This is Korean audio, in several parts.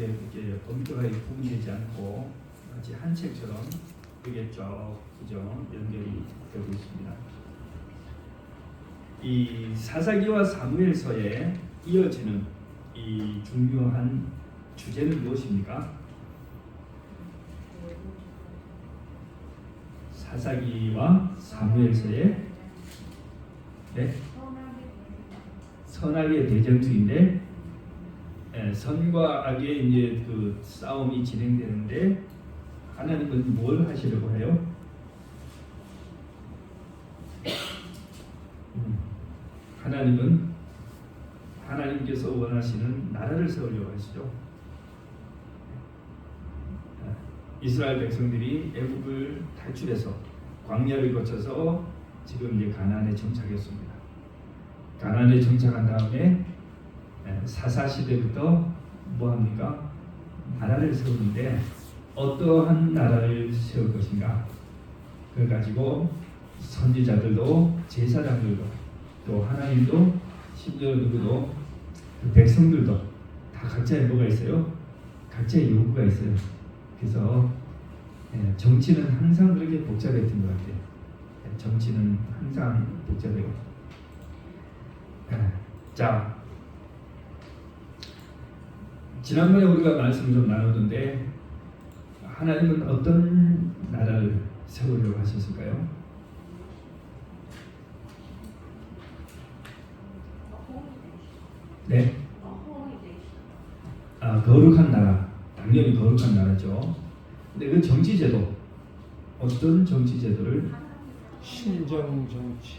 이게 이렇게 엄격하게 구분되지 않고 마치 한 책처럼 이게 쭉 그죠 연결이 되고 있습니다. 이 사사기와 사무엘서에 이어지는 이 중요한 주제는 무엇입니까? 사사기와 사무엘서에 네? 선악의 대전투인데 선과 악의 이제 그 싸움이 진행되는데 하나님은 뭘 하시려고 해요? 하나님께서 원하시는 나라를 세우려고 하시죠. 이스라엘 백성들이 애굽을 탈출해서 광야를 거쳐서 지금 이제 가나안에 정착했습니다. 가나안에 정착한 다음에 사사 시대부터 뭐 합니까? 나라를 세우는데 어떠한 나라를 세울 것인가? 그걸 가지고 선지자들도 제사장들도 또 하나님도 심지어 누구도 그 백성들도 다 각자의 뭐가 있어요? 각자의 요구가 있어요. 그래서 정치는 항상 그렇게 복잡했던 것 같아요. 정치는 항상 복잡해요. 자, 지난번에 우리가 말씀을 좀 나누던데 하나님은 어떤 나라를 세우려고 하셨을까요? 네? 거룩한 나라. 당연히 거룩한 나라죠. 근데 그 정치제도 어떤 정치제도를? 신정정치.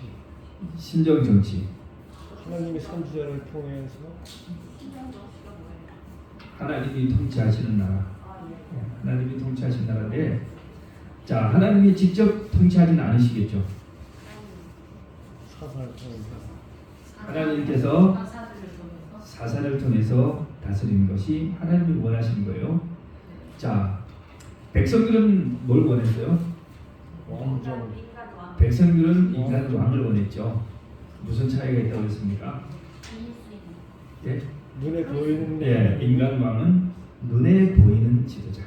신정정치. 하나님의 선지자를 통해서 하나님이 통치하시는 나라. 하나님이 통치하시는 나라인데, 자 하나님이 직접 통치하지는 않으시겠죠. 사사를 통해서 하나님께서 사사를 통해서 다스리는 것이 하나님이 원하시는 거예요. 자, 백성들은 뭘 원했어요? 왕정. 백성들은 인간 왕을 원했죠. 무슨 차이가 있다고 했습니까? 예? 눈에 보이는 인간 왕은 눈에 보이는 지도자.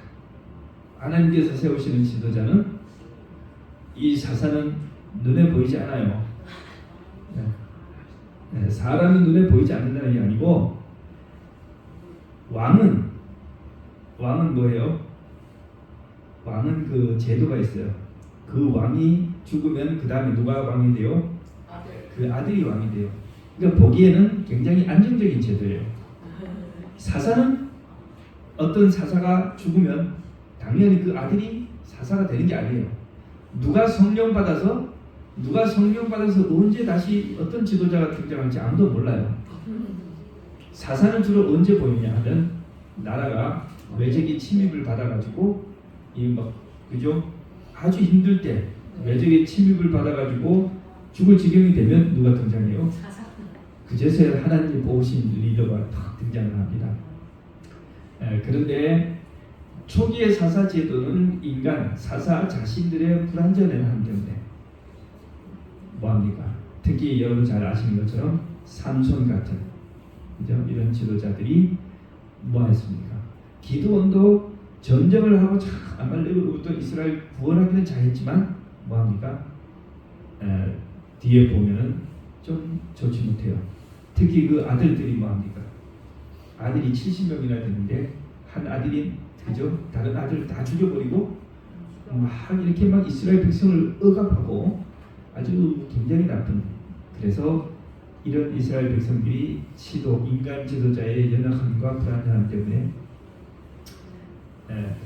하나님께서 세우시는 지도자는 이 사사는 눈에 보이지 않아요. 사람이 눈에 보이지 않는다는 게 아니고 왕은 뭐예요? 왕은 그 제도가 있어요. 그 왕이 죽으면 그 다음에 누가 왕이 돼요? 그 아들이 왕이 돼요. 그러니까 보기에는 굉장히 안정적인 제도예요. 사사는 어떤 사사가 죽으면 당연히 그 아들이 사사가 되는 게 아니에요. 누가 성령 받아서 언제 다시 어떤 지도자가 등장할지 아무도 몰라요. 사사는 주로 언제 보이냐 하면 나라가 외적인 침입을 받아가지고 그죠? 아주 힘들 때 외적인 침입을 받아가지고 죽을 지경이 되면 누가 등장해요? 그제서야 하나님이 뽑으신 리더가 탁 등장을 합니다. 그런데 초기의 사사 제도는 인간 사사 자신들의 불완전을 하기 때문에 뭐합니까? 특히 여러분 잘 아시는 것처럼 삼손 같은 그죠? 이런 지도자들이 뭐했습니까? 기드온도 전쟁을 하고 참 아말렉으로부터 이스라엘 구원하기는 잘했지만 뭐합니까? 뒤에 보면은 좀 좋지 못해요. 특히 그 아들들이 뭐합니까? 아들이 70명이나 되는데 한 아들이 그죠? 다른 아들 다 죽여버리고 막 이렇게 막 이스라엘 백성을 억압하고 아주 굉장히 나쁜. 그래서 이런 이스라엘 백성들이 인간 지도자의 연약함과 불안함 때문에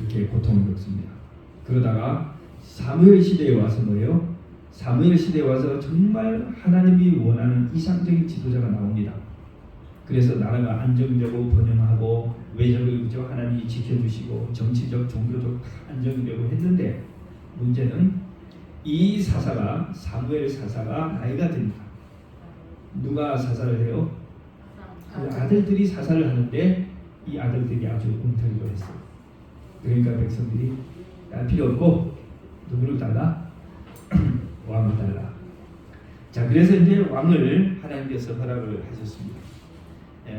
이렇게 고통을 겪습니다. 그러다가 사무엘 시대에 와서 뭐예요? 사무엘 시대에 와서 정말 하나님이 원하는 이상적인 지도자가 나옵니다. 그래서 나라가 안정되고 번영하고 외적을 그저 하나님이 지켜주시고 정치적, 종교적 안정되고 했는데 문제는 이 사사가 사무엘 사사가 나이가 듭니다. 누가 사사를 해요? 그 아들들이 사사를 하는데 이 아들들이 아주 웅탈리로 했어요. 그러니까 백성들이 필요 없고 누구를 달라? 왕을 달라. 자, 그래서 이제 왕을 하나님께서 허락을 하셨습니다.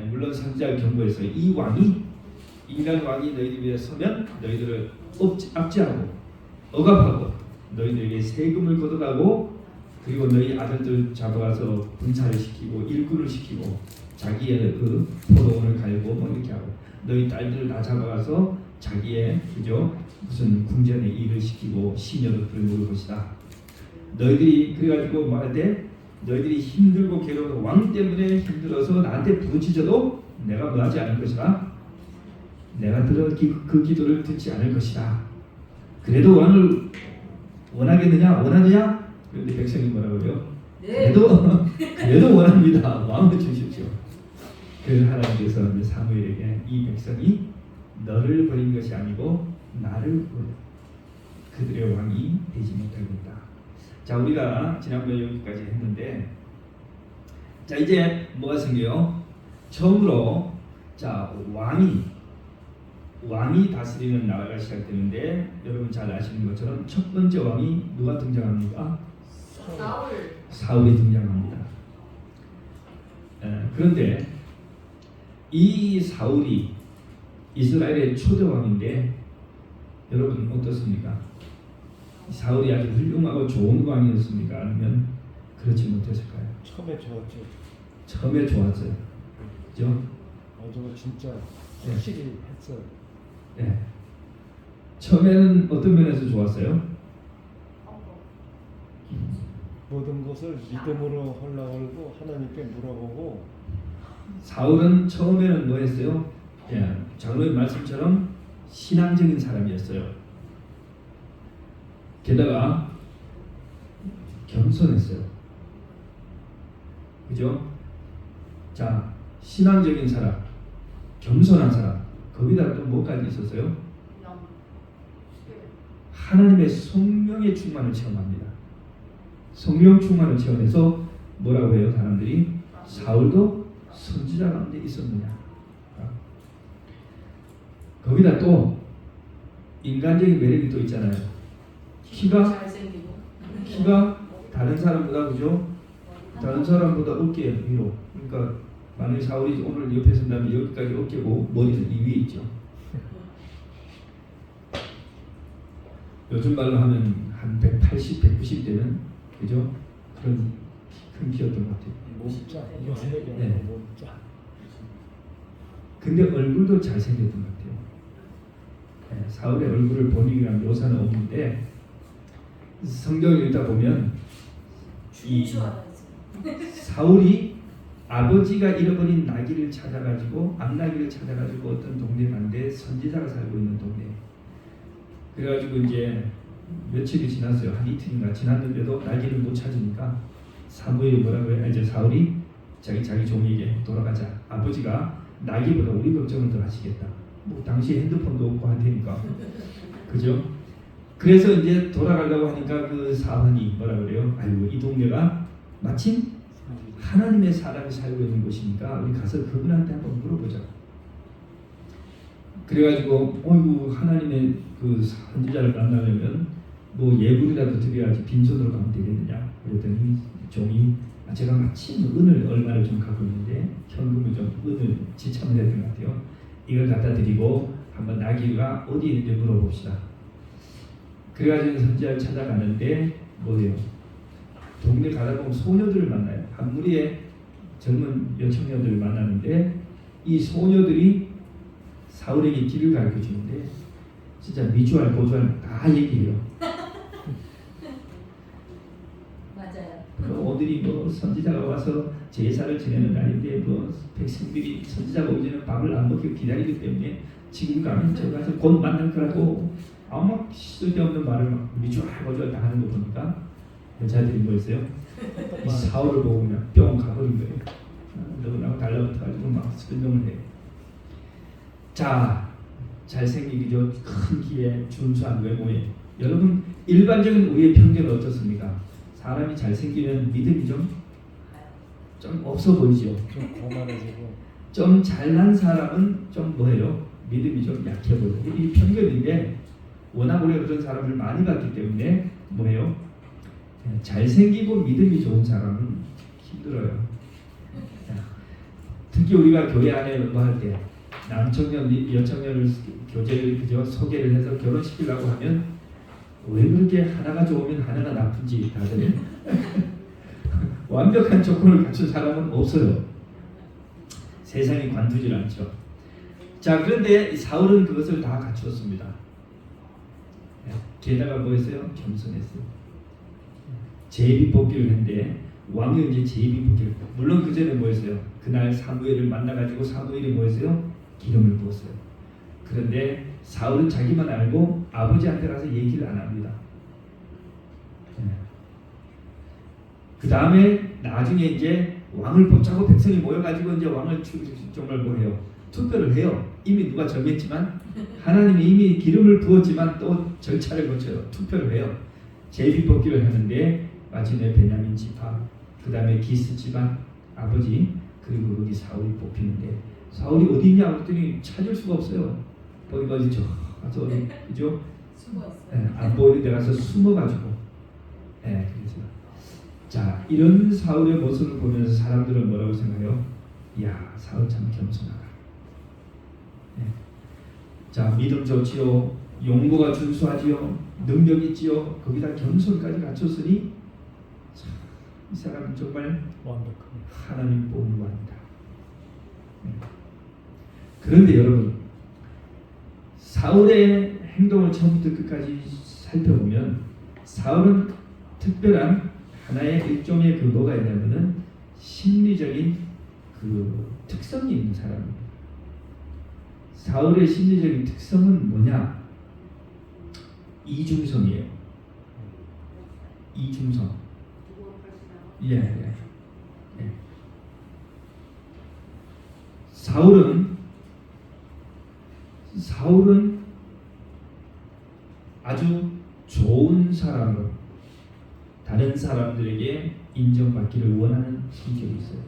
물론 선지자 경고에서 이 인간 왕이 너희들 위에 서면 너희들을 압제하고 억압하고 너희들에게 세금을 걷어가고 그리고 너희 아들들 잡아가서 분사를 시키고 일꾼을 시키고 자기의 그 포도원을 갈고 뭐 이렇게 하고 너희 딸들을 다 잡아가서 자기의 그죠 무슨 궁전에 일을 시키고 시녀를 부려놓을 것이다. 너희들이 그래가지고 말할 너희들이 힘들고 괴로워 왕 때문에 힘들어서 나한테 부르짖어도 내가 뭐하지 않을 것이다. 내가 그 기도를 듣지 않을 것이다. 그래도 왕을 원하느냐? 그런데 백성이 뭐라고요? 네. 그래도 원합니다. 왕을 주십시오. 그래서 하나님께서 사무엘에게 이 백성이 너를 버린 것이 아니고 나를 그들의 왕이 되지 못하겠다. 자, 우리가 지난번에 여기까지 했는데, 자 이제 뭐가 생겨요? 처음으로 자 왕이 다스리는 나라가 시작되는데 여러분 잘 아시는 것처럼 첫 번째 왕이 누가 등장합니까? 사울이 등장합니다. 그런데 이 사울이 이스라엘의 초대 왕인데 여러분 어떻습니까? 사울이 아주 훌륭하고 좋은 왕이었습니까? 아니면 그렇지 못했을까요? 처음에 좋았죠. 처음에 좋았어요. 그죠? 저거 진짜 확실히 했어요. 네. 처음에는 어떤 면에서 좋았어요? 모든 것을 믿음으로 하려고 하나님께 물어보고 사울은 처음에는 뭐 했어요? 예, 장로의 말씀처럼 신앙적인 사람이었어요. 게다가 겸손했어요. 그죠? 자, 신앙적인 사람, 겸손한 사람, 거기다 또 뭐까지 있었어요? 하나님의 성령의 충만을 체험합니다. 성령 충만을 체험해서 뭐라고 해요? 사람들이 사울도 선지자 가운데 있었느냐. 거기다 또 인간적인 매력이 또 있잖아요. 키가 다른 사람보다 그죠? 다른 사람보다 어깨 위로. 그러니까 만약 사울이 오늘 옆에 선다면 여기까지 어깨고 머리는 이 위에 있죠. 요즘 말로 하면 한 180, 190 되는 그죠? 그런 큰 키였던 것 같아요. 몸짱, 요새 네. 몸짱. 근데 얼굴도 잘생겼던 것 같아요. 네, 사울의 얼굴을 본이 위한 묘사는 없는데 성경을 읽다 보면 이 사울이 아버지가 잃어버린 나귀를 찾아가지고 암나귀를 찾아가지고 어떤 동네 간데 선지자가 살고 있는 동네. 그래가지고 이제 며칠이 지났어요. 한 이틀인가 지났는데도 나귀를 못 찾으니까 사무엘이 뭐라고 해요? 이제 사울이 자기 종에게 돌아가자. 아버지가 나귀보다 우리 걱정을 더 하시겠다. 뭐 당시 핸드폰도 없고 할 테니까. 그죠? 그래서 이제 돌아가려고 하니까 그 사환이 뭐라 그래요? 아이고 이 동네가 마침 하나님의 사람이 살고 있는 곳이니까 우리 가서 그분한테 한번 물어보자. 그래가지고 어이구 하나님의 그 선지자를 만나려면 뭐 예불이라도 드려야지 빈손으로 가면 되겠느냐. 그랬더니 종이 제가 마침 은을 얼마를 좀 갖고 있는데 현금을 좀 은을 지참을 했던 것 같아요. 이걸 갖다 드리고 한번 나귀가 어디 있는지 물어봅시다. 그래가지고 선지자를 찾아가는데 뭐예요? 동네 가다 보면 소녀들을 만나요. 한 무리의 젊은 여청녀들을 만나는데 이 소녀들이 사울에게 길을 가르쳐 주는데 진짜 미주알 고주알 다 얘기해요. 맞아요. 오늘이 뭐 선지자가 와서 제사를 지내는 날인데 뭐 백성들이 선지자가 오기 전에 밥을 안 먹고 기다리기 때문에 지금 가면 제가 곧 만날 거라고 아무 쓸데없는 말을 막 미주알 고주알 다 하는 거 보니까 여자들이 뭐 있어요? 이 사울을 보고 그냥 뿅 가버린 거예요. 너무나 달라붙어가지고 막 설명을 해요. 자, 잘생기기죠. 큰 키에 준수한 외모에. 여러분 일반적인 우리의 편견은 어떻습니까? 사람이 잘생기면 믿음이 좀 없어 보이죠. 좀 고만해지고. 좀 잘난 사람은 좀 뭐예요? 믿음이 좀 약해 보여요. 이 편견인데 워낙 우리가 그런 사람을 많이 봤기 때문에 뭐예요? 잘생기고 믿음이 좋은 사람은 힘들어요. 특히 우리가 교회 안에 뭐 할 때 남청년 여청년을 교제를 그저 소개를 해서 결혼시키려고 하면 왜 그렇게 하나가 좋으면 하나가 나쁜지 다들 완벽한 조건을 갖춘 사람은 없어요. 세상이 관두질 않죠. 자, 그런데 사울은 그것을 다 갖추었습니다. 게다가 뭐였어요? 겸손했어요. 제비뽑기를 했는데 왕이 이제 제비뽑기를, 물론 그 전에 뭐였어요? 그날 사무엘을 만나가지고 사무엘이 뭐였어요? 기름을 부었어요. 그런데 사울은 자기만 알고 아버지한테 가서 얘기를 안 합니다. 그 다음에 나중에 이제 왕을 뽑자고 백성이 모여가지고 이제 왕을 정말 뭐해요? 투표를 해요. 이미 누가 정했지만 하나님이 이미 기름을 부었지만 또 절차를 거쳐요. 투표를 해요. 제비뽑기를 하는데 마침내 베냐민 지파, 그 다음에 기스 집안 아버지, 그리고 거기 사울이 뽑히는데 사울이 어디 있냐 그랬더니 찾을 수가 없어요. 거기가 어디 저 어디 그죠? 안 보이는 데 가서 숨어가지고. 그래서 자, 이런 사울의 모습을 보면서 사람들은 뭐라고 생각해요? 야, 사울 참 겸손하다. 자, 믿음 좋지요, 용고가 준수하지요, 능력 있지요, 거기다 겸손까지 갖췄으니 참, 이 사람은 정말 완벽하게 하나님 뽑은 왕이다. 그런데 여러분, 사울의 행동을 처음부터 끝까지 살펴보면 사울은 특별한 하나의 일종의 그 뭐가 있냐면은 심리적인 그 특성이 있는 사람입니다. 사울의 심리적인 특성은 뭐냐? 이중성이에요. 이중성. 예. 사울은 아주 좋은 사람으로 다른 사람들에게 인정받기를 원하는 성격이 있어요.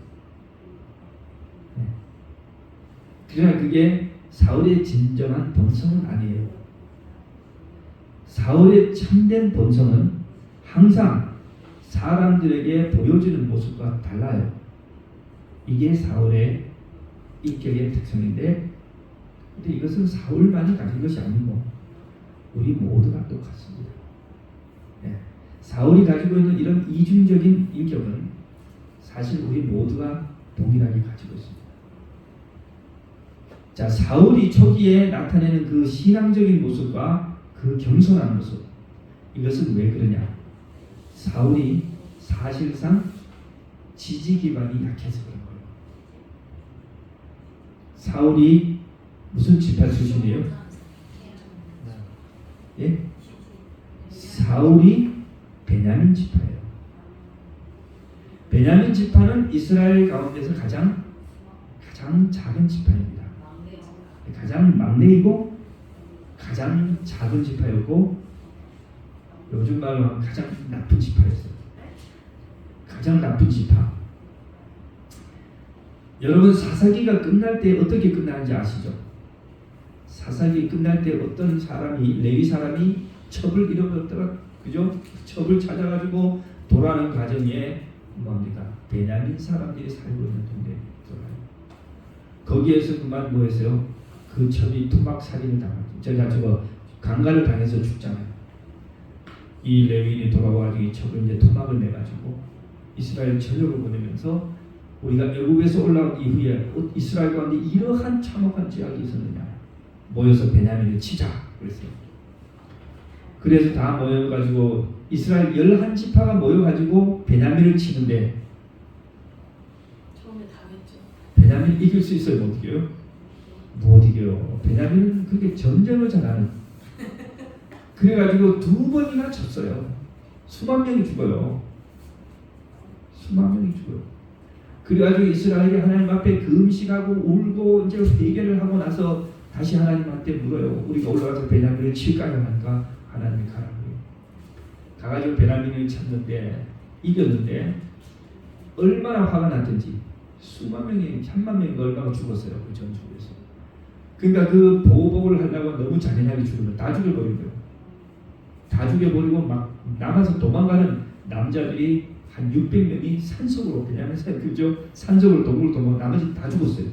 그러나 그게 사울의 진정한 본성은 아니에요. 사울의 참된 본성은 항상 사람들에게 보여주는 모습과 달라요. 이게 사울의 인격의 특성인데, 근데 이것은 사울만이 가진 것이 아니고 우리 모두가 똑같습니다. 사울이 가지고 있는 이런 이중적인 인격은 사실 우리 모두가 동일하게 가지고 있습니다. 자, 사울이 초기에 나타내는 그 신앙적인 모습과 그 겸손한 모습, 이것은 왜 그러냐? 사울이 사실상 지지 기반이 약해서 그런 거예요. 사울이 무슨 지파 출신이에요? 예? 사울이 베냐민 지파예요. 베냐민 지파는 이스라엘 가운데서 가장 작은 지파입니다. 가장 막내이고 가장 작은 지파였고, 요즘 말로 하면 가장 나쁜 지파였어요. 가장 나쁜 지파. 여러분, 사사기가 끝날 때 어떻게 끝나는지 아시죠? 사사기 끝날 때 어떤 사람이, 레위 사람이 첩을 잃어버렸더라, 그죠? 첩을 찾아가지고 돌아가는 과정에 뭡니까? 베냐민 사람들이 살고 있는 동네에 들어가요. 거기에서 그만 뭐 했어요? 그 첩이 토막살인을 당하죠. 저거 강간을 당해서 죽잖아요. 이 레위인이 돌아와가지고 이 첩을 이제 토막을 내가지고 이스라엘 전역을 보내면서, 우리가 애굽에서 올라온 이후에 이스라엘 가운데 이러한 참혹한 죄악이 있었느냐, 모여서 베냐민을 치자 그랬어요. 그래서 다 모여가지고 이스라엘 11지파가 모여가지고 베냐민을 치는데, 처음에 당했죠. 베냐민 이길 수 있어요? 못 이겨요? 못 이겨요. 베냐민은 그렇게 전쟁을 잘하는. 그래가지고 2번이나 졌어요. 수만 명이 죽어요. 수만 명이 죽어요. 그래가지고 이스라엘이 하나님 앞에 금식하고 울고 이제 회개를 하고 나서 다시 하나님한테 물어요. 우리가 올라가서 베냐민을 칠까요? 하니까 하나님이 가라고 해요. 가가지고 베냐민을 찾는데 이겼는데 얼마나 화가 났든지 수만 명이, 3만 명이 얼마나 죽었어요. 그 전투에서. 그러니까 그 보복을 하려고 너무 잔인하게 죽으면 다 죽여버린 거예요. 다 죽여버리고 막 남아서 도망가는 남자들이 한 600명이 산속으로, 그냥 그죠? 산속으로 동굴로 도망, 나머지 다 죽었어요.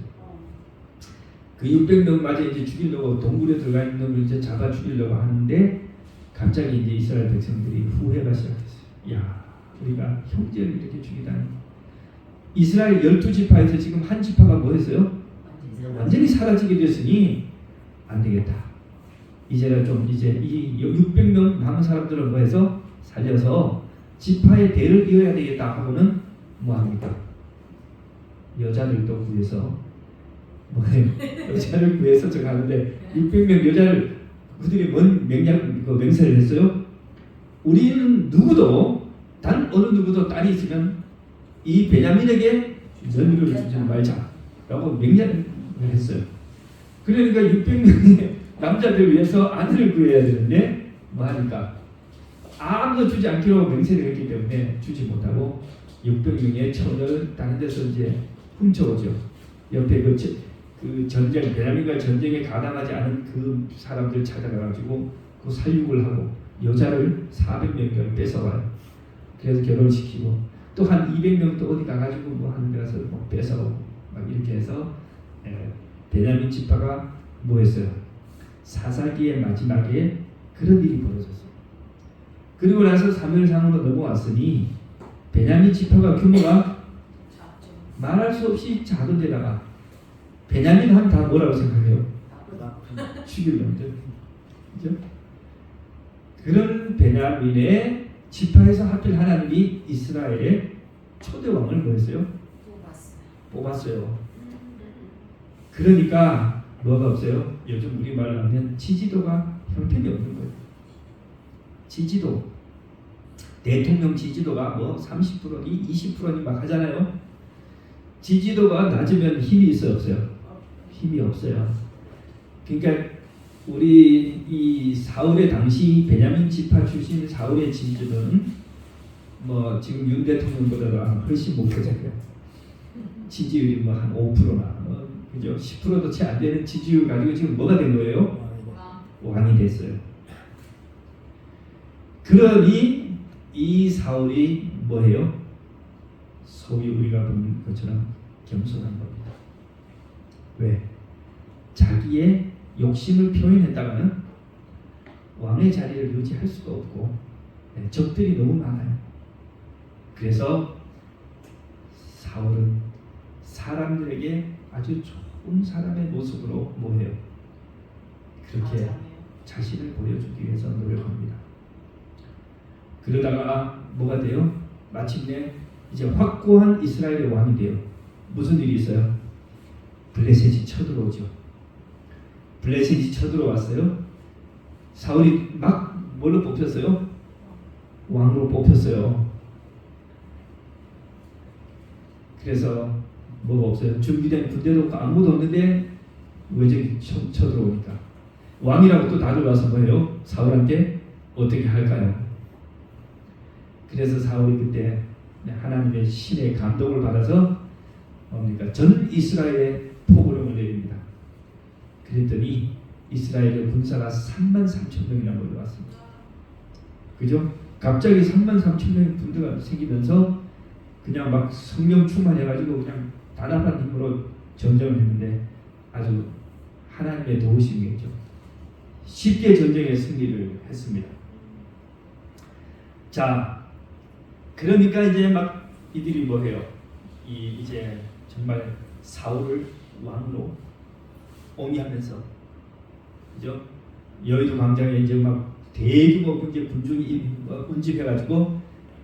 그 600명마저 이제 죽이려고 동굴에 들어가 있는 놈을 이제 잡아 죽이려고 하는데 갑자기 이제 이스라엘 백성들이 후회가 시작했어요. 야, 우리가 형제를 이렇게 죽이다니. 이스라엘 12지파에서 지금 한 지파가 뭐 했어요? 완전히 사라지게 됐으니 안 되겠다. 이제는 좀 이제 이 600명 남은 사람들을 뭐 해서 살려서 지파의 대를 이어야 되겠다 하고는 뭐 합니까? 여자들도 구해서 뭐예요? 여자를 구해서 제가 하는데 600명 여자를 그들이 뭔 맹세를 했어요? 우리는 누구도 단 어느 누구도 딸이 있으면 이 베냐민에게 며느리를 주지 말자라고 맹세를 했어요. 그러니까 600명의 남자들 위해서 아내를 구해야 되는데 뭐 하니까 아무도 주지 않기로 맹세를 했기 때문에 주지 못하고 600명의 처녀를 다른 데서 이제 훔쳐오죠. 옆에 그 전쟁, 베냐민과 전쟁에 가담하지 않은 그 사람들 찾아가가지고 그 살육을 하고 여자를 400명을 뺏어와요. 그래서 결혼시키고 또 한 200명 또 어디 가가지고 뭐 하는 데 가서 뭐 뺏어오고 막 이렇게 해서 베냐민 지파가 뭐 했어요? 사사기의 마지막에 그런 일이 벌어졌어요. 그리고 나서 사무엘상으로 넘어왔으니 베냐민 지파가 규모가 말할 수 없이 작은 데다가 베냐민 하면 다 뭐라고 생각해요? 죽일 놈들. 그죠? 그런 베냐민의 지파에서 하필 하나님이 이스라엘의 초대 왕을 뭐 했어요? 뽑았어요. 그러니까 뭐가 없어요? 요즘 우리말로 하면 지지도가 형편이 없는 거예요. 지지도. 대통령 지지도가 뭐 30%니 20%니 막 하잖아요. 지지도가 낮으면 힘이 있어요, 없어요? 힘이 없어요. 그러니까 우리 이 사울의 당시 베냐민 지파 출신 사울의 지지도는 뭐 지금 윤 대통령보다 훨씬 목표적이에요. 지지율이 뭐 한 5%나 그죠? 10%도 채 안 되는 지지율 가지고 지금 뭐가 된 거예요? 왕이 됐어요. 그러니 이 사울이 뭐예요? 소위 우리가 보는 것처럼 겸손한 겁니다. 왜? 자기의 욕심을 표현했다가는 왕의 자리를 유지할 수가 없고 적들이 너무 많아요. 그래서 사울은 사람들에게 아주 좋은 사람의 모습으로 뭐해요? 그렇게 자신을 보여주기 위해서 노력합니다. 그러다가 뭐가 돼요? 마침내 이제 확고한 이스라엘의 왕이 돼요. 무슨 일이 있어요? 블레셋이 쳐들어오죠. 블레셋이 쳐들어왔어요. 사울이 막 뭘로 뽑혔어요? 왕으로 뽑혔어요. 그래서 뭐가 없어요. 준비된 군대도 없고 아무도 없는데 외적이 쳐들어오니까 왕이라고 또 다들 와서 뭐예요? 사울한테 어떻게 할까요? 그래서 사울이 그때 하나님의 신의 감동을 받아서 뭡니까? 전 이스라엘에 포고령을 내립니다. 그랬더니 이스라엘의 군사가 33,000명이나 몰려왔습니다. 그죠? 갑자기 33,000명의 군대가 생기면서 그냥 막 성령 충만해가지고 그냥 단합한 힘으로 전쟁을 했는데 아주 하나님의 도우심이겠죠. 쉽게 전쟁에 승리를 했습니다. 자, 그러니까 이제 막 이들이 뭐해요? 이제 정말 사울을 왕으로 옹이하면서, 그죠? 여의도 광장에 이제 막 대규모 군중이 운집해가지고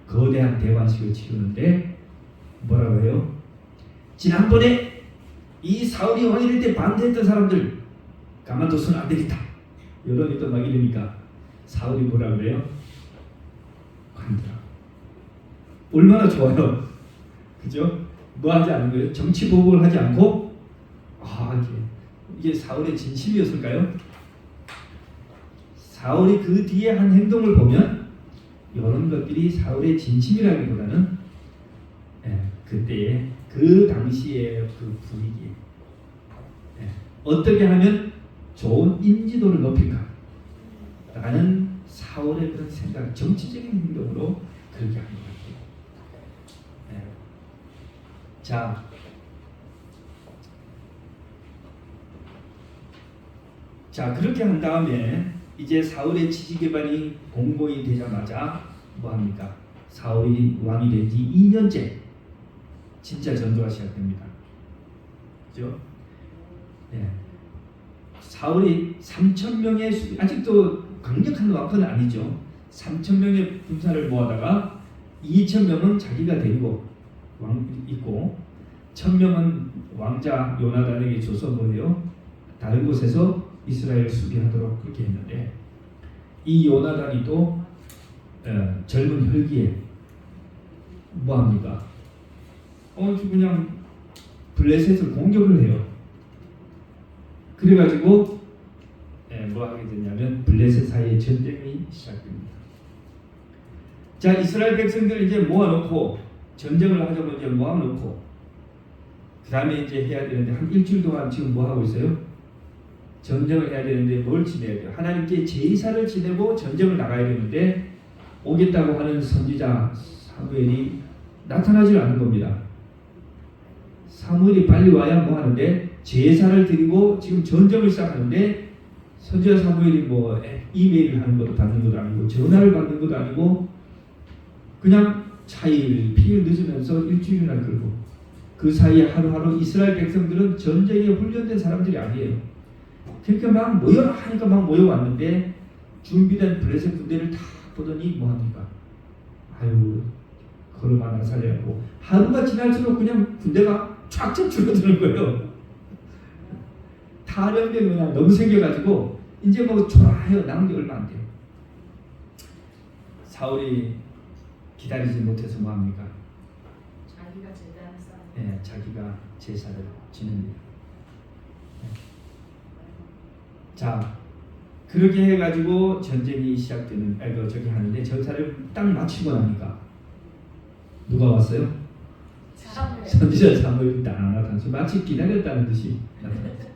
거대한 대관식을 치르는데 뭐라고 해요? 지난번에 이 사울이 왕이 될 때 반대했던 사람들 가만둬서는 안 되겠다. 여론이 또 막 이러니까 사울이 뭐라고 그래요? 관두라. 얼마나 좋아요. 그죠? 뭐 하지 않은 거예요? 정치 보복을 하지 않고 이게 사울의 진심이었을까요? 사울이 그 뒤에 한 행동을 보면 이런 것들이 사울의 진심이라기보다는 그때의 그 당시의 그 분위기, 어떻게 하면 좋은 인지도를 높일까 라는 사울의 그런 생각, 정치적인 행동으로 그렇게 하는 것 같아요. 자, 자, 그렇게 한 다음에 이제 사울의 지지 기반이 공고히 되자마자 뭐 합니까? 사울이 왕이 된 지 2년째 진짜 전투가 시작됩니다. 그죠? 네. 사울이 3,000명의 아직도 강력한 왕권은 아니죠. 3,000명의 군사를 모아다가 2,000명은 자기가 데리고 있고 1,000명은 왕자 요나단에게 줘서 뭐예요? 다른 곳에서 이스라엘 수비하도록 그렇게 했는데 이 요나단이 또 젊은 혈기에 뭐합니까? 그냥 블레셋을 공격을 해요. 그래가지고 뭐 하게 되냐면 블레셋 사이에 전쟁이 시작됩니다. 자, 이스라엘 백성들 이제 모아놓고 전쟁을 하자고 이제 모아놓고 그 다음에 이제 해야 되는데 한 일주일 동안 지금 뭐 하고 있어요? 전쟁을 해야 되는데 뭘 지내야 돼요? 하나님께 제사를 지내고 전쟁을 나가야 되는데 오겠다고 하는 선지자 사무엘이 나타나질 않는 겁니다. 사무엘이 빨리 와야 뭐 하는데 제사를 드리고 지금 전쟁을 시작하는데 선지자 사무엘이 뭐 이메일을 하는 것도 받는 것도 아니고 전화를 받는 것도 아니고 그냥 차일 피일 늦으면서 일주일이나 끌고 그 사이에 하루하루 이스라엘 백성들은 전쟁에 훈련된 사람들이 아니에요. 그러니까 막 모여라 하니까 막 모여왔는데 준비된 블레셋 군대를 다 보더니 뭐합니까? 아유 걸어만 나살려고 하루가 지날수록 그냥 군대가 쫙쫙 줄어드는 거예요. 탈영병이 그냥 너무 생겨가지고 이제 뭐 초라해요. 남은 게 얼마 안 돼요. 사울이 기다리지 못해서 뭐합니까? 자기가 제대한 싸움. 네, 자기가 제사를 지냅니다. 자, 그렇게 해가지고 전쟁이 시작되는, 저기 하는데 전사를 딱 마치고 나니까 누가 왔어요? 사람을 선지자 사무엘이 딱 나타나서 마치 기다렸다는 듯이 나타났어요.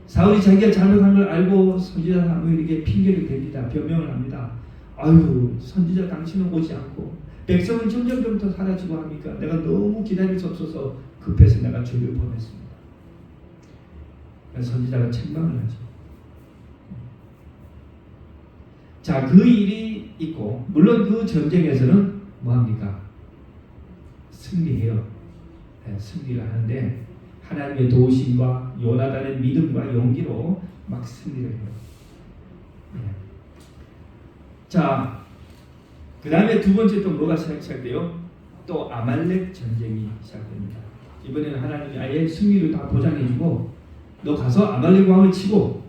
사울이 자기가 잘못한 걸 알고 선지자 사무엘에게 핑계를 댑니다. 변명을 합니다. 아유, 선지자 당신은 오지 않고 백성은 점점 더 사라지고 하니까 내가 너무 기다릴 수 없어서 급해서 내가 죄를 범했습니다. 선지자가 책망을 하죠. 자, 그 일이 있고 물론 그 전쟁에서는 뭐합니까? 승리해요. 네, 승리를 하는데 하나님의 도우심과 요나단의 믿음과 용기로 막 승리를 해요. 네. 자, 그 다음에 두 번째 또 뭐가 시작돼요? 또 아말렉 전쟁이 시작됩니다. 이번에는 하나님이 아예 승리를 다 보장해주고 너 가서 아말렉 왕을 치고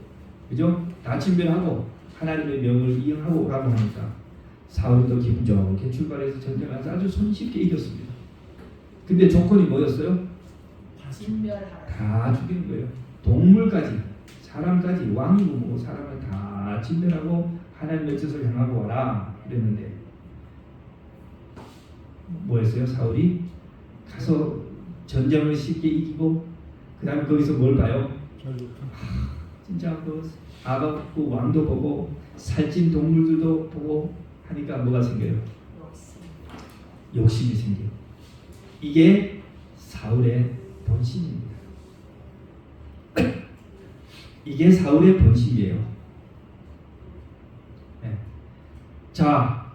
그죠? 다 진멸하고 하나님의 명을 이행하고 가고 하니까 사울이 또 기분 좋게 출발해서 전쟁을 아주 손쉽게 이겼습니다. 근데 조건이 뭐였어요? 진멸하라. 다 죽이는 거예요. 동물까지 사람까지 왕이고 뭐고 사람을 다 진멸하고 하나님의 뜻을 향하고 와라 그랬는데 뭐였어요? 사울이 가서 전쟁을 쉽게 이기고 그 다음에 거기서 뭘 봐요? 진짜 그 아가고 왕도 보고 살찐 동물들도 보고 하니까 뭐가 생겨요? 욕심이 생겨요. 이게 사울의 본심입니다. 이게 사울의 본심이에요. 네. 자,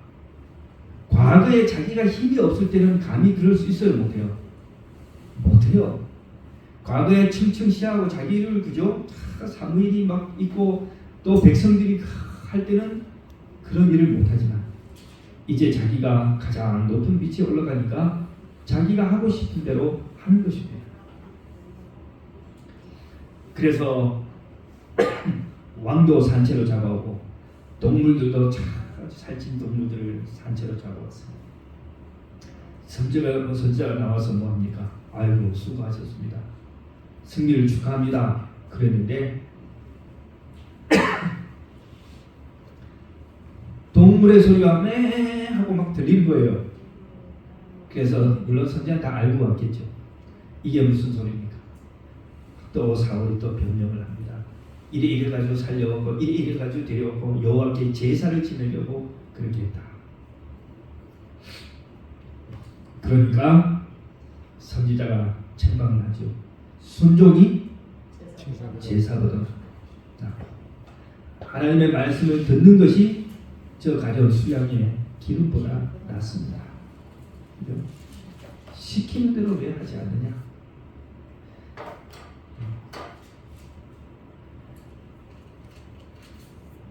과거에 자기가 힘이 없을 때는 감히 그럴 수 있어요? 못해요? 못해요. 과거에 층층시하고 자기를 그죠? 사무엘이 막 있고 또 백성들이 할 때는 그런 일을 못하지만 이제 자기가 가장 높은 위치에 올라가니까 자기가 하고 싶은 대로 하는 것입니다. 그래서 왕도 산채로 잡아오고 동물들도 살찐 동물들을 산채로 잡아왔어요. 선지자가 나와서 뭐합니까? 아이고 수고하셨습니다. 승리를 축하합니다. 그랬는데 동물의 소리가 매 하고 막 들리는 거예요. 그래서 물론 선지자는 다 알고 왔겠죠. 이게 무슨 소리입니까? 또 사울이 또 변명을 합니다. 이래 가지고 살려오고 이래 가지고 데려오고 여호와께 제사를 지내려고 그렇게 했다. 그러니까 선지자가 책망을 하죠. 순종이 제사거든. 하나님의 말씀을 듣는 것이 저 가져온 수양의 기름보다 낫습니다. 그죠? 시키는 대로 왜 하지 않느냐?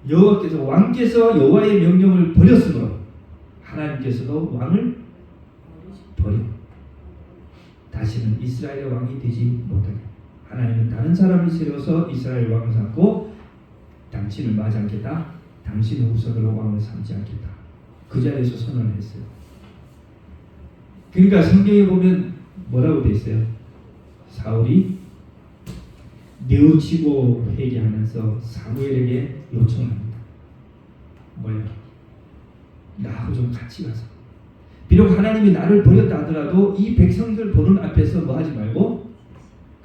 여호와께서 왕께서 여호와의 명령을 버렸으므로 하나님께서도 왕을 버려 다시는 이스라엘의 왕이 되지 못하게 하나님은 다른 사람을 세워서 이스라엘 왕을 삼고 당신을 맞지 않겠다. 당신의 후손으로 왕을 삼지 않겠다. 그 자리에서 선언을 했어요. 그러니까 성경에 보면 뭐라고 돼 있어요? 사울이 뉘우치고 회개하면서 사무엘에게 요청합니다. 뭐예요? 나하고 좀 같이 가자. 비록 하나님이 나를 버렸다 하더라도 이 백성들 보는 앞에서 뭐 하지 말고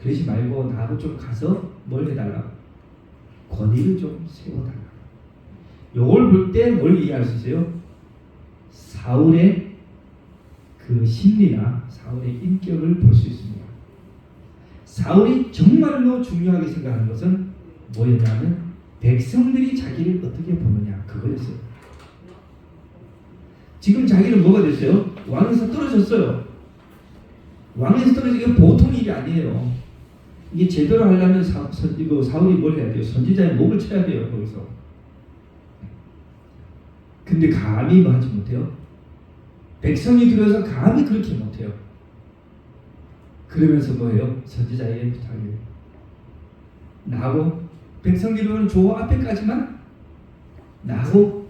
그러지 말고 나하고 좀 가서 뭘 해달라? 권위를 좀 세워달라. 요걸 볼 때 뭘 이해할 수 있어요? 사울의 그 심리나 사울의 인격을 볼 수 있습니다. 사울이 정말로 중요하게 생각하는 것은 뭐였냐면 백성들이 자기를 어떻게 보느냐 그거였어요. 지금 자기는 뭐가 됐어요? 왕에서 떨어졌어요. 왕에서 떨어지기 보통 일이 아니에요. 이게 제대로 하려면 사울이 뭘 해야 돼요? 선지자의 목을 쳐야 돼요. 거기서. 근데 감히 뭐 하지 못해요? 백성이 들어서 감히 그렇게 못해요. 그러면서 뭐예요? 선지자에게 부탁해요. 나하고 백성들이 조 앞에까지만 나하고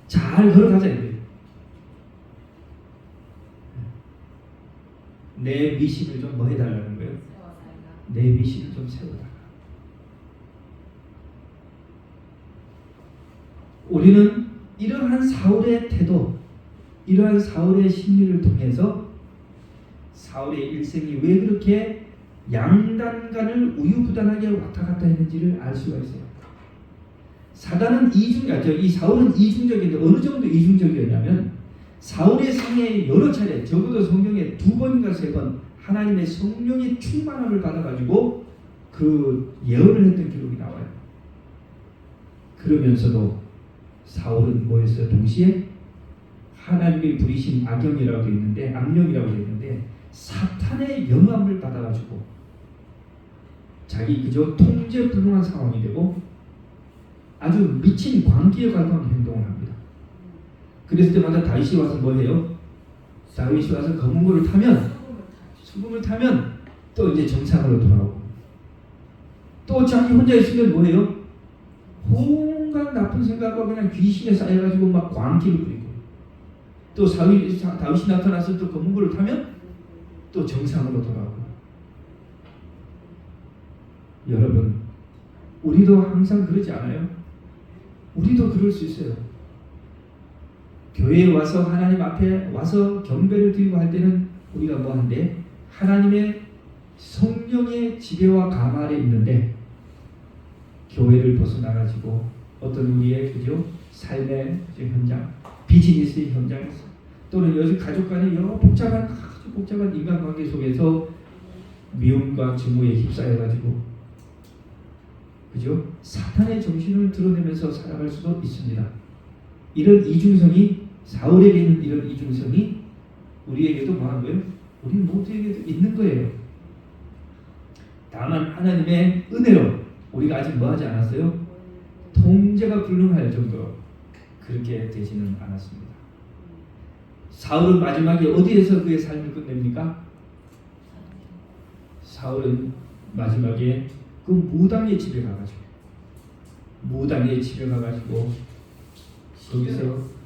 잘 걸어가자 이거예요. 내 미신을 좀 뭐 해달라는 거예요? 내 미신을 좀 세워달라. 우리는 이러한 사울의 태도, 이러한 사울의 심리를 통해서 사울의 일생이 왜 그렇게 양단간을 우유부단하게 왔다 갔다 했는지를 알 수가 있어요. 사단은 이 사울은 이중적인데 어느 정도 이중적이었냐면 사울의 생애에 여러 차례 적어도 성경에 2번인가 3번 하나님의 성령의 충만함을 받아가지고 그 예언을 했던 기록이 나와요. 그러면서도 사울은 뭐였어요? 동시에 하나님의 부리신 악령이라고 되어 있는데 사탄의 영함을 받아가지고 자기 그저 통제불능한 상황이 되고 아주 미친 광기에 가까운 행동을 합니다. 그랬을 때마다 다윗이 와서 뭐 해요? 다윗이 와서 검은 고를 타면 수금을 타면 또 이제 정상으로 돌아오고 또 자기 혼자 있으면 뭐 해요? 온갖 나쁜 생각과 그냥 귀신에 쌓여가지고 막 광기를 부리고 또 다윗이 나타나서 또 검은 고를 타면 또 정상으로 돌아오고. 여러분 우리도 항상 그러지 않아요? 우리도 그럴 수 있어요. 교회에 와서 하나님 앞에 와서 경배를 드리고 할 때는 우리가 뭐 한데 하나님의 성령의 지배와 감 아래 있는데 교회를 벗어나가지고 어떤 우리의 그죠 삶의 현장, 비즈니스의 현장에서 또는 요즘 가족 간의 여러 아주 복잡한 인간관계 속에서 미움과 증오에 휩싸여가지고 그죠 사탄의 정신을 드러내면서 살아갈 수도 있습니다. 이런 이중성이 사울에게 있는 이런 이중성이 우리에게도 뭐한 거예요? 우리 모두에게도 있는 거예요. 다만 하나님의 은혜로 우리가 아직 뭐 하지 않았어요? 통제가 불능할 정도로 그렇게 되지는 않았습니다. 사울은 마지막에 어디에서 그의 삶을 끝냅니까? 사울은 마지막에 그 무당의 집에 가가지고 거기서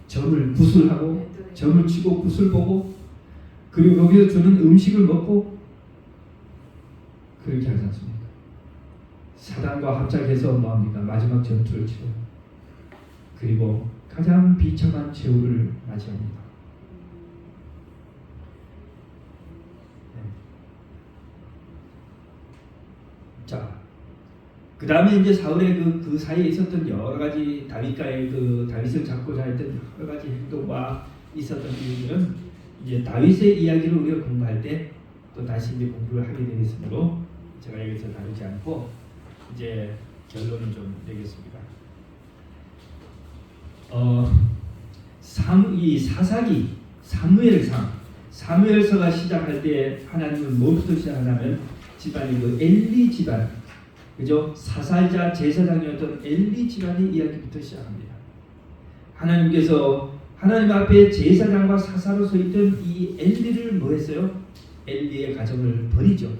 점을 구슬하고 점을 치고 구슬 보고 그리고 거기서 주는 음식을 먹고 그렇게 하지 않습니까? 사단과 합작해서 뭐합니까? 마지막 전투를 치러요. 그리고 가장 비참한 최후를 맞이합니다. 자, 그 다음에 이제 사울의 그 사이에 있었던 여러 가지 다윗과의 그 다윗을 잡고자 했던 여러 가지 행동과 있었던 일들은 이제 다윗의 이야기를 우리가 공부할 때 또 다시 이제 공부를 하게 되겠으므로 제가 여기서 다루지 않고 이제 결론을 좀 내겠습니다. 이 사사기 사무엘서가 시작할 때 하나님은 뭐부터 시작하냐면 집안이 그 엘리 집안, 그죠? 사살자 제사장이었던 엘리 집안의 이야기부터 시작합니다. 하나님께서 하나님 앞에 제사장과 사사로 서 있던 이 엘리를 뭐 했어요? 엘리의 가정을 버리죠.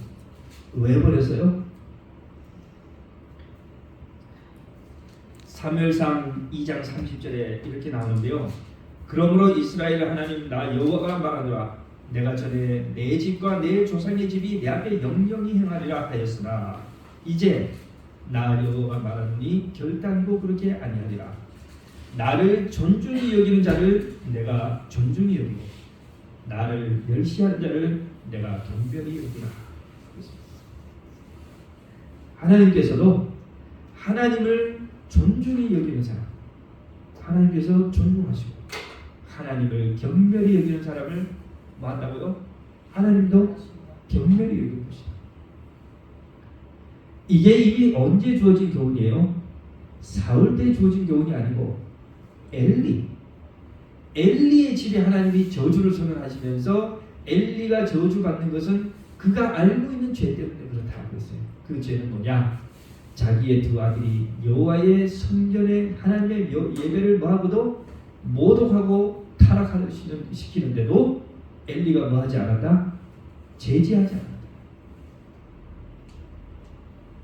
왜 버렸어요? 사무엘상 2장 30절에 이렇게 나오는데요. 그러므로 이스라엘 하나님 나 여호와가 말하노라 내가 전에 내 집과 내 조상의 집이 내 앞에 영영히 행하리라 하였으나 이제 나 여호와가 말하노니 결단코 그렇게 아니하리라. 나를 존중히 여기는 자를 내가 존중히 여기고 나를 멸시하는 자를 내가 경별히 여기라. 하나님께서도 하나님을 존중히 여기는 사람, 하나님께서 존중하시고 하나님을 경멸히 여기는 사람을 뭐 한다고요? 하나님도 경멸히 여기는 것이다. 이게 이미 언제 주어진 교훈이에요? 사울 때 주어진 교훈이 아니고 엘리의 집에 하나님이 저주를 선언하시면서 엘리가 저주받는 것은 그가 알고 있는 죄 때문에 그렇다고 했어요. 그 죄는 뭐냐? 자기의 두 아들이 여호와의 성전에 하나님의 예배를 뭐하고도 모독하고 타락시키는데도 엘리가 뭐하지 않았다? 제지하지 않았다.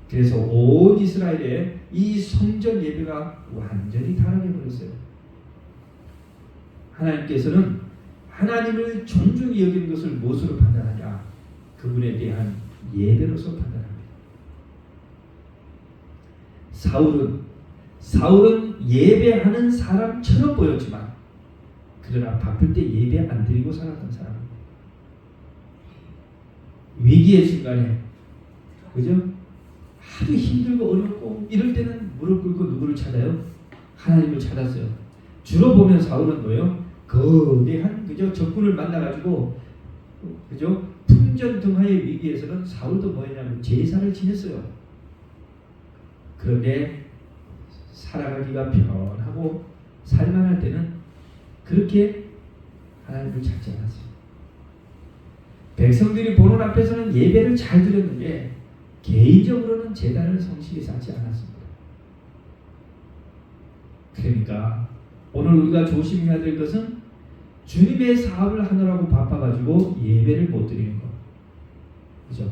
그래서 온 이스라엘의 이 성전 예배가 완전히 타락해버렸어요. 하나님께서는 하나님을 존중히 여기는 것을 무엇으로 판단하냐? 그분에 대한 예배로서 판단합니다. 사울은 예배하는 사람처럼 보였지만 그러나 바쁠 때 예배 안 드리고 살았던 사람입니다. 위기의 순간에 그죠? 아주 힘들고 어렵고 이럴 때는 무릎 꿇고 누구를 찾아요? 하나님을 찾았어요. 주로 보면 사울은 뭐예요? 거대한 그죠? 적군을 만나가지고 그죠? 풍전등화의 위기에서는 사울도 뭐였냐면 제사를 지냈어요. 그런데 살아가기가 편하고 살만할 때는 그렇게 하나님을 찾지 않았어요. 백성들이 보는 앞에서는 예배를 잘 드렸는데 개인적으로는 제단을 성실히 쌓지 않았습니다. 그러니까 오늘 우리가 조심해야 될 것은 주님의 사업을 하느라고 바빠가지고 예배를 못 드리는 것. 그죠?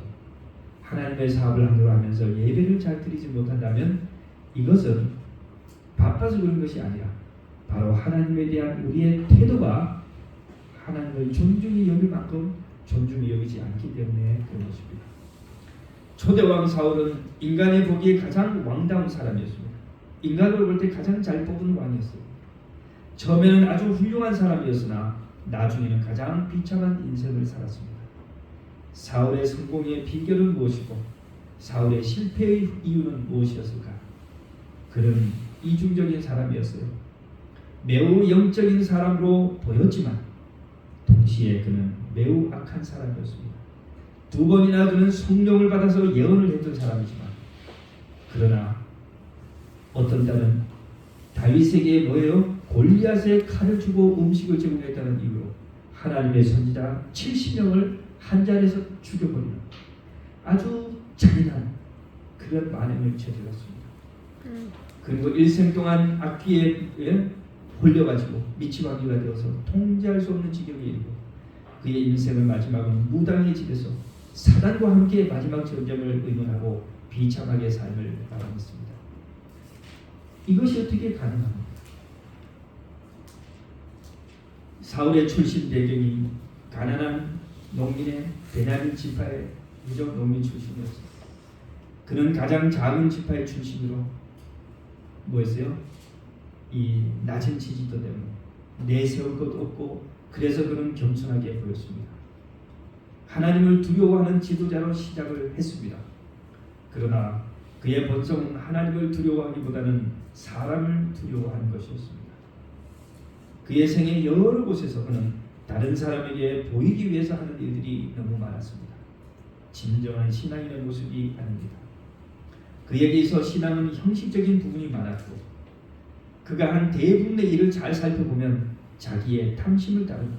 하나님의 사업을 하느라 하면서 예배를 잘 드리지 못한다면 이것은 바빠서 그런 것이 아니라 바로 하나님에 대한 우리의 태도가 하나님을 존중히 여길 만큼 존중히 여기지 않기 때문에 그런 것입니다. 초대왕 사울은 인간이 보기에 가장 왕다운 사람이었습니다. 인간으로 볼 때 가장 잘 뽑은 왕이었어요. 처음에는 아주 훌륭한 사람이었으나 나중에는 가장 비참한 인생을 살았습니다. 사울의 성공의 비결은 무엇이고 사울의 실패의 이유는 무엇이었을까? 그는 이중적인 사람이었어요. 매우 영적인 사람으로 보였지만 동시에 그는 매우 악한 사람이었습니다. 두 번이나 그는 성령을 받아서 예언을 했던 사람이지만 그러나 어떤 때는 다윗에게 뭐예요? 골리앗의 칼을 주고 음식을 제공했다는 이유로 하나님의 선지자 70명을 한 자리에서 죽여버리는 아주 잔인한 그런 만행을 저질렀습니다. 그리고 일생 동안 악기에 홀려가지고 미치광이가 되어서 통제할 수 없는 지경에 이르고 그의 인생을 마지막은 무당의 집에서 사단과 함께 마지막 전쟁을 의논하고 비참하게 삶을 마감했습니다. 이것이 어떻게 가능합니까? 사울의 출신 배경이 가난한 농민의 베냐민 지파의 유적 농민 출신이었어요. 그는 가장 작은 지파의 출신으로 뭐였어요? 이 낮은 지지도 때문에 내세울 것도 없고 그래서 그는 겸손하게 보였습니다. 하나님을 두려워하는 지도자로 시작을 했습니다. 그러나 그의 본성은 하나님을 두려워하기보다는 사람을 두려워하는 것이었습니다. 그의 생애 여러 곳에서 그는 다른 사람에게 보이기 위해서 하는 일들이 너무 많았습니다. 진정한 신앙인의 모습이 아닙니다. 그에게 있어 신앙은 형식적인 부분이 많았고 그가 한 대부분의 일을 잘 살펴보면 자기의 탐심을 따르고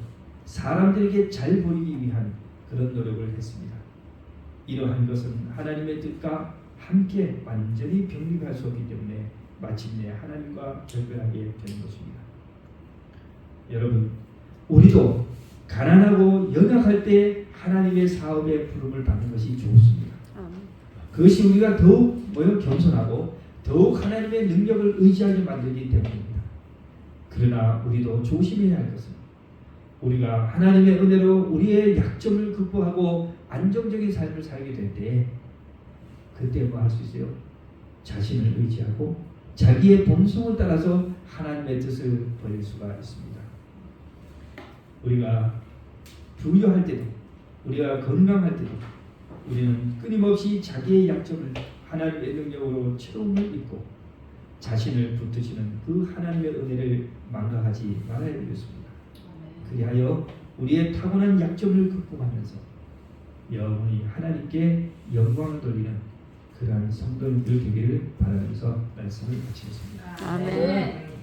사람들에게 잘 보이기 위한 그런 노력을 했습니다. 이러한 것은 하나님의 뜻과 함께 완전히 병립할 수 없기 때문에 마침내 하나님과 결별하게 되는 것입니다. 여러분, 우리도 가난하고 연약할 때 하나님의 사업에 부름을 받는 것이 좋습니다. 그것이 우리가 더욱 겸손하고 더욱 하나님의 능력을 의지하게 만들기 때문입니다. 그러나 우리도 조심해야 할 것은 우리가 하나님의 은혜로 우리의 약점을 극복하고 안정적인 삶을 살게 될 때 그때 뭐 할 수 있어요? 자신을 의지하고 자기의 본성을 따라서 하나님의 뜻을 벌일 수가 있습니다. 우리가 부유할 때도 우리가 건강할 때도 우리는 끊임없이 자기의 약점을 하나님의 능력으로 채움을 입고 자신을 붙드시는 그 하나님의 은혜를 망각하지 말아야 되겠습니다. 그리하여 우리의 타고난 약점을 극복하면서 영원히 하나님께 영광을 돌리는 그러한 성도님들 되기를 바라면서 말씀을 마치겠습니다. 아멘.